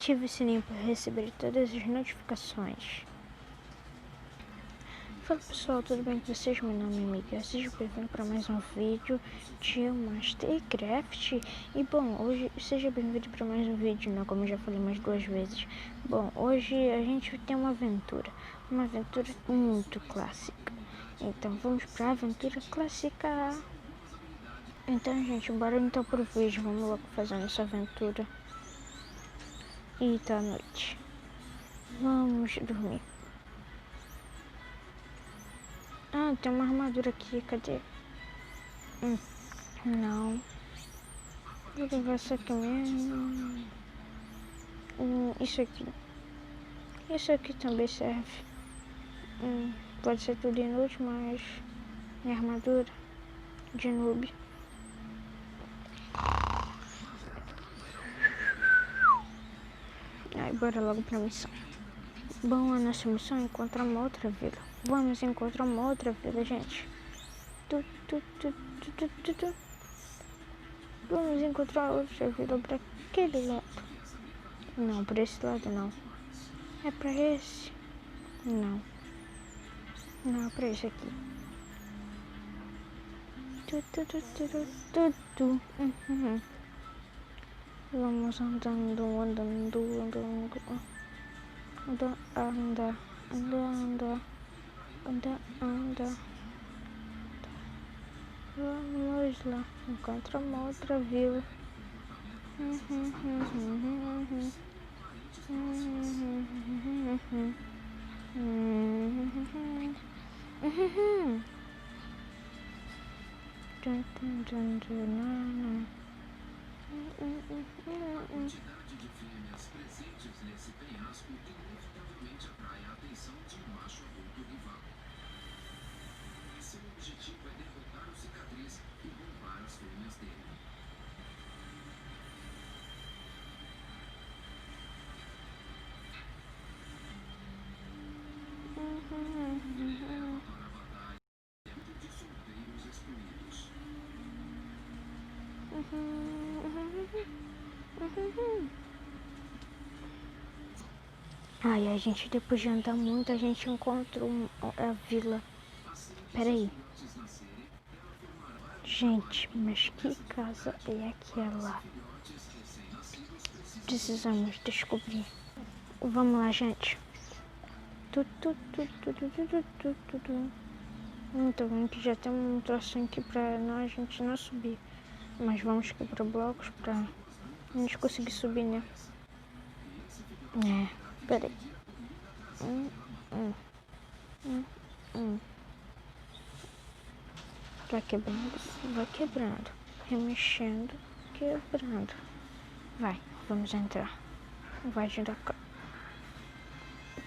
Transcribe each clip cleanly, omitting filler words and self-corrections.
Ative o sininho para receber todas as notificações. Fala pessoal, tudo bem com vocês? Meu nome é Miguel, seja bem-vindo para mais um vídeo de Mastercraft. E bom, hoje seja bem-vindo para mais um vídeo, né? Como eu já falei mais 2 vezes. Bom, hoje a gente tem uma aventura muito clássica. Então vamos para a aventura clássica. Então gente, bora então pro vídeo, vamos logo fazer a nossa aventura. E tá à noite. Vamos dormir. Ah, tem uma armadura aqui, cadê? Não. Vou levar essa aqui mesmo. Isso aqui. Isso aqui também serve. Pode ser tudo inútil, mas minha armadura de noob. Aí, bora logo pra missão. Bom, a nossa missão é encontrar uma outra vila. Vamos encontrar uma outra vila, gente. Vamos encontrar outra vila pra aquele lado. Não, pra esse lado não. É pra esse? Não. Não, é pra esse aqui. Vamos andando. Anda. Vamos lá, encontra uma outra vila. Ai, a gente depois de andar muito, a gente encontrou a vila. Peraí. Gente, mas que casa é aquela? Precisamos descobrir. Vamos lá, gente. Então, a gente já tem um troço aqui pra a gente não subir. Mas vamos quebrar blocos pra a gente conseguir subir, né? Peraí. Vai quebrando, remexendo, quebrando. Vai, vamos entrar. Invadindo da casa.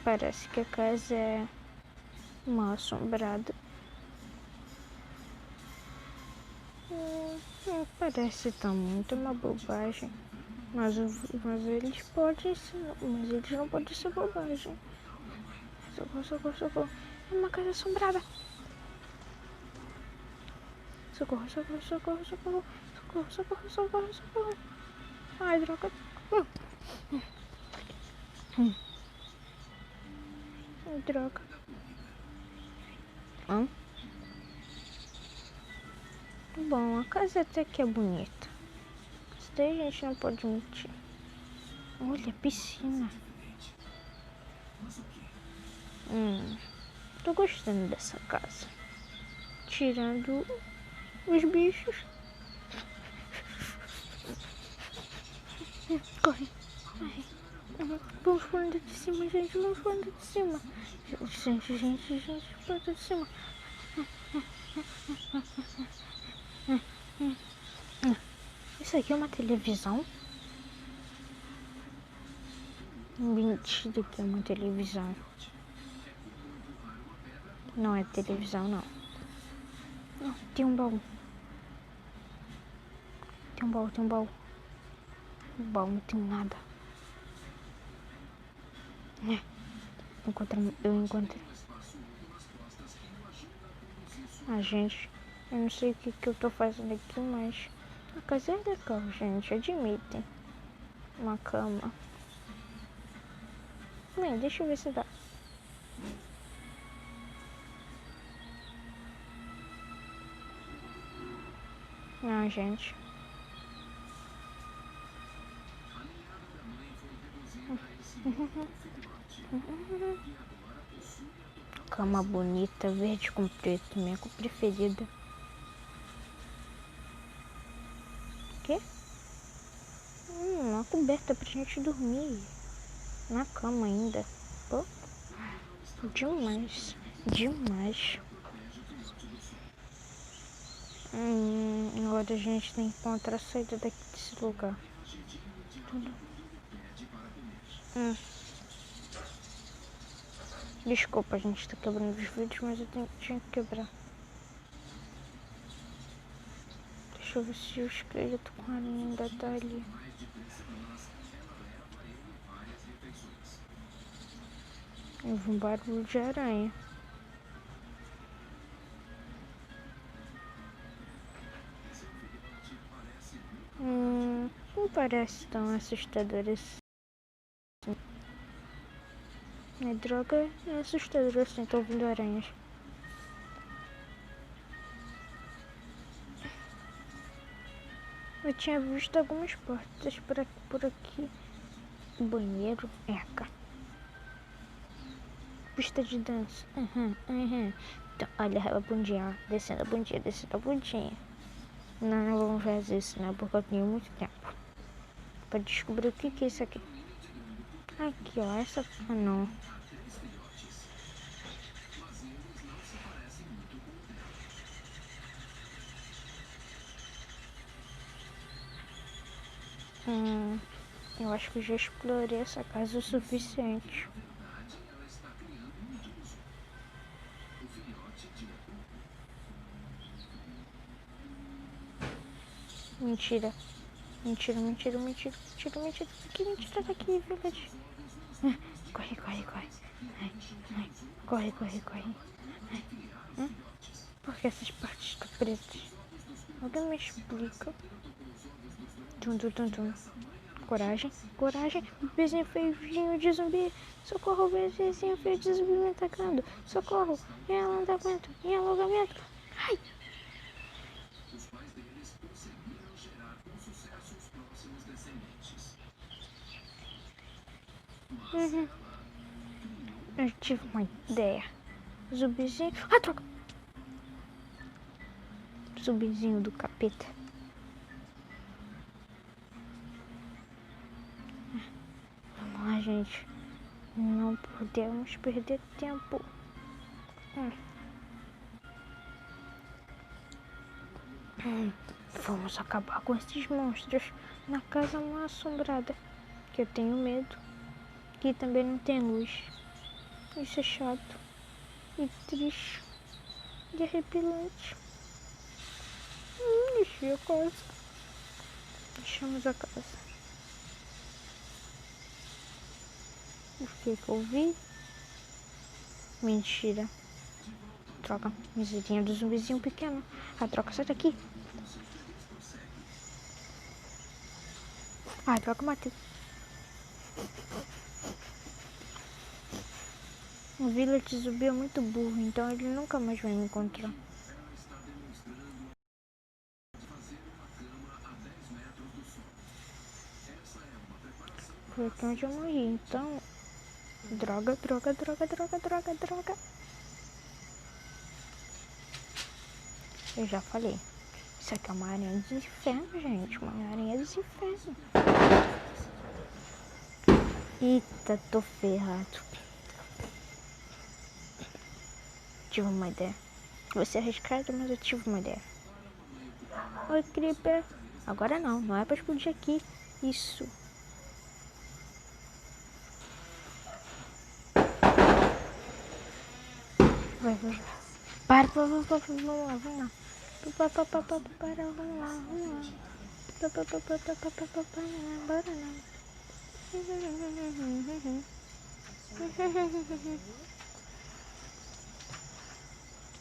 Parece que a casa é mal assombrada. Parece estar muito uma bobagem. Mas eles podem ser. Mas eles não podem ser bobagem. Socorro. É uma casa assombrada. Socorro. Ai, droga. Droga. Bom, a casa até que é bonita. Isso daí a gente não pode mentir. Olha, piscina. Tô gostando dessa casa. Tirando os bichos. Corre. Vamos pro andar de cima, gente. Vamos pro andar de cima. Gente, pro andar de cima. Isso aqui é uma televisão? Mentira que é uma televisão. Não é televisão, não. Não, tem um baú. Tem um baú. O baú não tem nada. Eu encontrei. Gente, eu não sei o que eu tô fazendo aqui, mas a casa é legal, gente, admitem. Uma cama. Mãe, deixa eu ver se dá. Não, gente. Cama bonita, verde com preto, minha cor preferida. Quê? Uma coberta pra gente dormir. Na cama ainda. Pô, demais. Demais. Agora a gente tem que encontrar a saída desse lugar. Tudo. Desculpa, a gente tá quebrando os vídeos, mas eu tinha que quebrar. Deixa eu ver se o esqueleto com a aranha ainda tá ali. Eu vi um barulho de aranha. Não parece tão assustador assim. É droga, é assustador assim, tô ouvindo aranhas. Eu tinha visto algumas portas por aqui. Banheiro, eca. Pista de dança. Então, olha a bundinha, ó. Descendo a bundinha, descendo a bundinha. Não vamos fazer isso não, porque eu tenho muito tempo pra descobrir o que é isso aqui. Aqui, ó, essa... Ah, não. Eu acho que eu já explorei essa casa o suficiente. Mentira. Mentira, mentira, mentira, mentira, mentira. Que mentira daqui, village. Corre, corre, corre. Ai, ai. Corre, corre, corre. Ai. Por que essas partes estão pretas? Alguém me explica? Tum, tum, tum, tum. Coragem, coragem. O vizinho feiinho de zumbi. Socorro, o vizinho feio de zumbi me atacando. Socorro. Em alongamento, em alongamento. Ai. Eu tive uma ideia. Zumbizinho. Ah, troca. Zumbizinho do capeta. Vamos lá, gente. Não podemos perder tempo. Vamos acabar com esses monstros na casa mal assombrada. Que eu tenho medo. Que também não tem luz. Isso é chato. E triste. E arrepilante. Deixei a casa. Deixamos a casa. O que eu vi? Mentira. Troca. Miserinha do zumbizinho pequeno. A troca, sai daqui. Ai, troca, matei. O Village zumbi é muito burro, então ele nunca mais vai me encontrar. Foi aqui onde eu morri, então... Droga, droga, droga, droga, droga, droga. Eu já falei. Isso aqui é uma aranha dos infernos, gente. Uma aranha dos infernos. Eita, tô ferrado. Tive uma ideia. Vou ser arriscado, mas eu tive uma ideia. Oi, Creeper. Agora não, não é pra explodir aqui. Isso. Vai, vai. Para, vamos lá, vamos lá, vamos lá. Para, vamos lá, vamos lá. Bora não.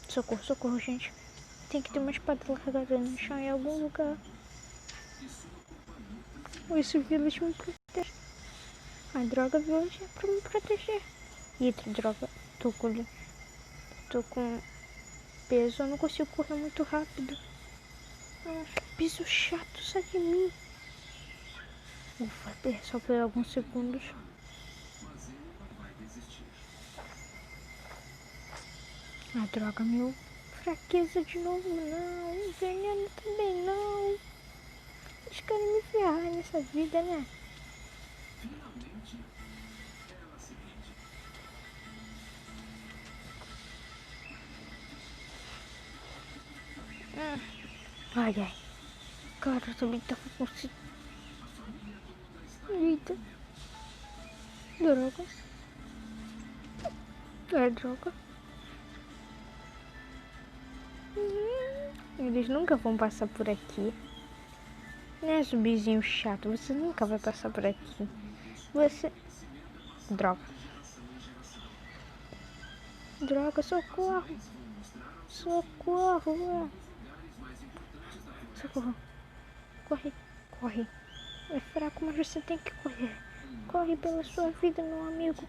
Socorro, socorro, gente. Tem que ter uma espada largada no chão em algum lugar. Esse village me protege. A droga violência é pra me proteger. Eita, droga. Tô com peso, eu não consigo correr muito rápido. Piso chato, sai de mim. Ufa, só por alguns segundos. A droga, meu. Fraqueza de novo, não. Veneno também não. Eles querem me ferrar nessa vida, né? Ai, ai. Cara, eu também tava com... Eita. Droga. É droga. Eles nunca vão passar por aqui. Né, zumbizinho chato? Você nunca vai passar por aqui. Você... Droga. Droga, socorro. Socorro. Socorro. Corre, corre. É fraco, mas você tem que correr. Corre pela sua vida, meu amigo.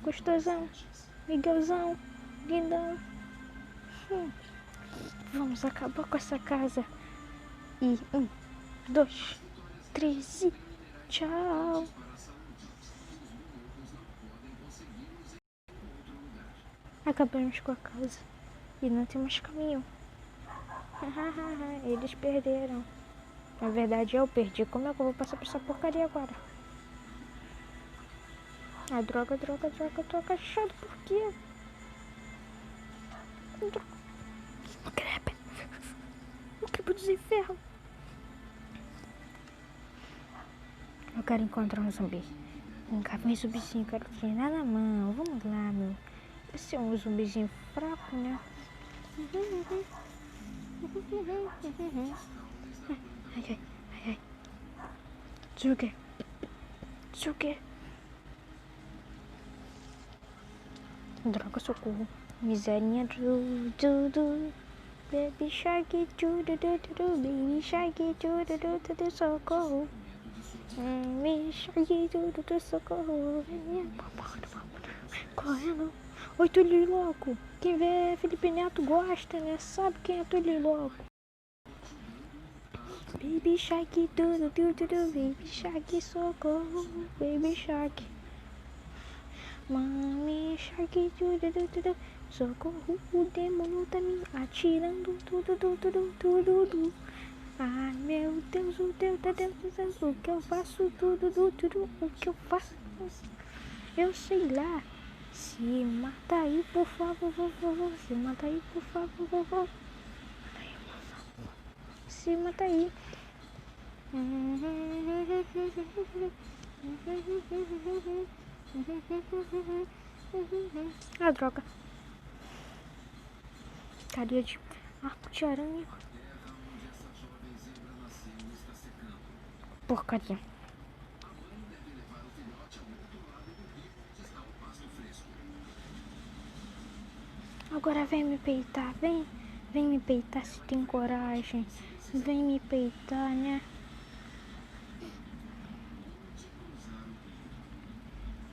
Gostosão. Miguelzão. Lindão. Vamos acabar com essa casa. E 1, 2, 3 e tchau. Acabamos com a casa. E não tem mais caminho. Eles perderam. Na verdade eu perdi. Como é que eu vou passar por essa porcaria agora? Ah, droga. Chato, por quê? O crepe dos infernos. Eu quero encontrar um zumbi. Vem zumbizinho, quero treinar na mão. Vamos lá, meu. Esse é um zumbizinho fraco, né? Ai. Tsuke. Droga, socorro. Miserinha do. Baby shark do. Baby shark do. Socorro. Baby shark do. Socorro. Correndo. Oi, Tully louco. Quem vê Felipe Neto gosta, né? Sabe quem é Tully louco. Baby shark do. Baby shark socorro. Baby shark. Mami shark do. Socorro, o demônio tá me atirando tudo. Ai meu Deus, o que eu faço tudo, o que eu faço? Eu sei lá. Se mata aí, por favor, se mata aí, por favor. Se mata aí. Ah, droga. Carinha de arco de aranha. Porcaria. Agora vem me peitar, vem me peitar se tem coragem. Vem me peitar, né?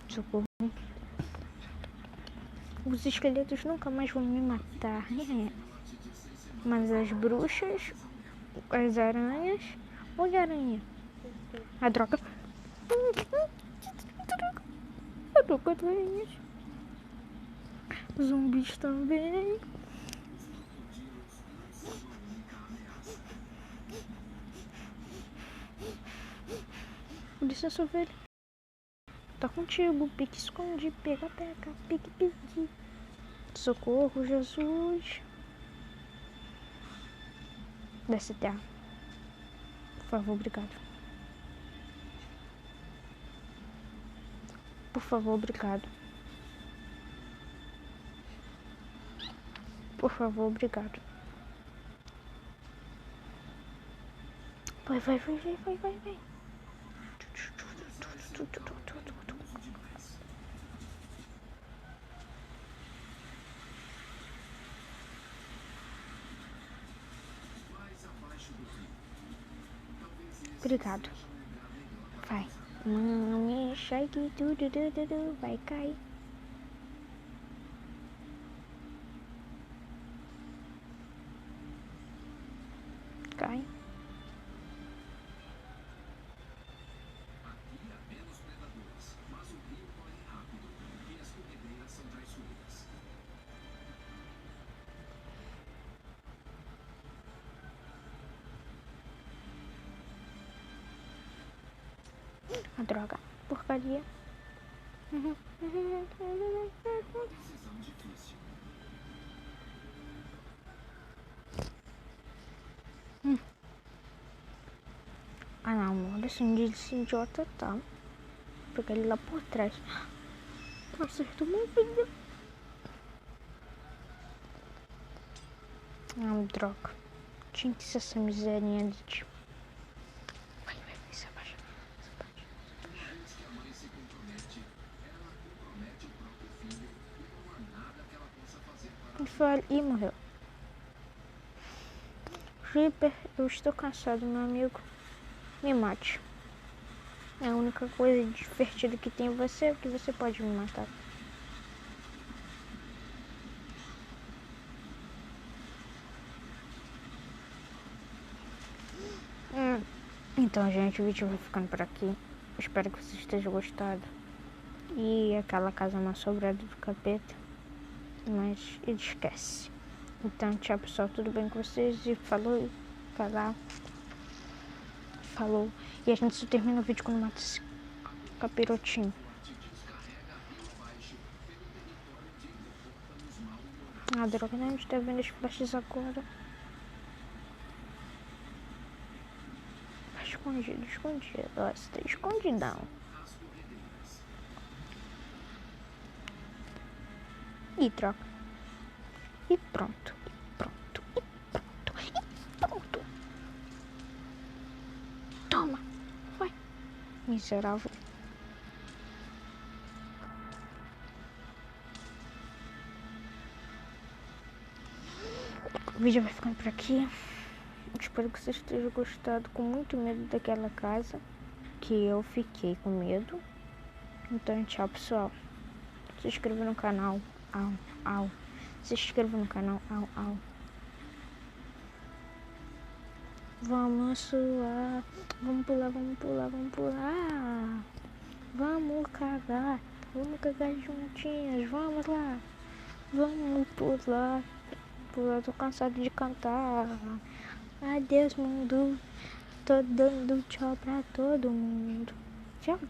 Socorro. Os esqueletos nunca mais vão me matar. Mas as bruxas, as aranhas... Olha a aranha. A droga. A droga das aranhas. Zumbis também. Licença, ovelha. Tá contigo. Pique, esconde. Pega. Pique. Socorro, Jesus. Desce terra. Por favor, obrigado. Por favor, obrigado. Por favor, obrigado. Vai. Obrigado. Vai. Mami, shake tudo, vai cair. Cai. A droga, porcaria. Ah não, olha assim, esse idiota tá. Pegar ele lá por trás. Acertou uma vida. Ah, droga. Tinha que ser essa miserinha de tipo. Vai, se abaixa. Ele foi e morreu. Reaper, eu estou cansado, meu amigo. Me mate. É a única coisa divertida que tem em você é que você pode me matar. Então, gente, o vídeo vai ficando por aqui. Espero que vocês tenham gostado. E aquela casa mal assombrada do capeta. Mas ele esquece. Então, tchau pessoal, tudo bem com vocês? E falou, falou. E a gente só termina o vídeo quando mata esse capirotinho. Ah, droga, né? A gente tá vendo as flashes agora. Escondido. Ó, você tá escondidão. E troca. E pronto. Toma. Vai. Miserável. O vídeo vai ficando por aqui. Espero que vocês tenham gostado. Com muito medo daquela casa. Que eu fiquei com medo. Então, tchau, pessoal. Se inscreva no canal. Au. Se inscreva no canal. Au. Vamos suar. Vamos pular. Vamos cagar juntinhas. Vamos lá. Vamos pular. Tô cansado de cantar. Adeus, mundo. Tô dando tchau pra todo mundo. Tchau.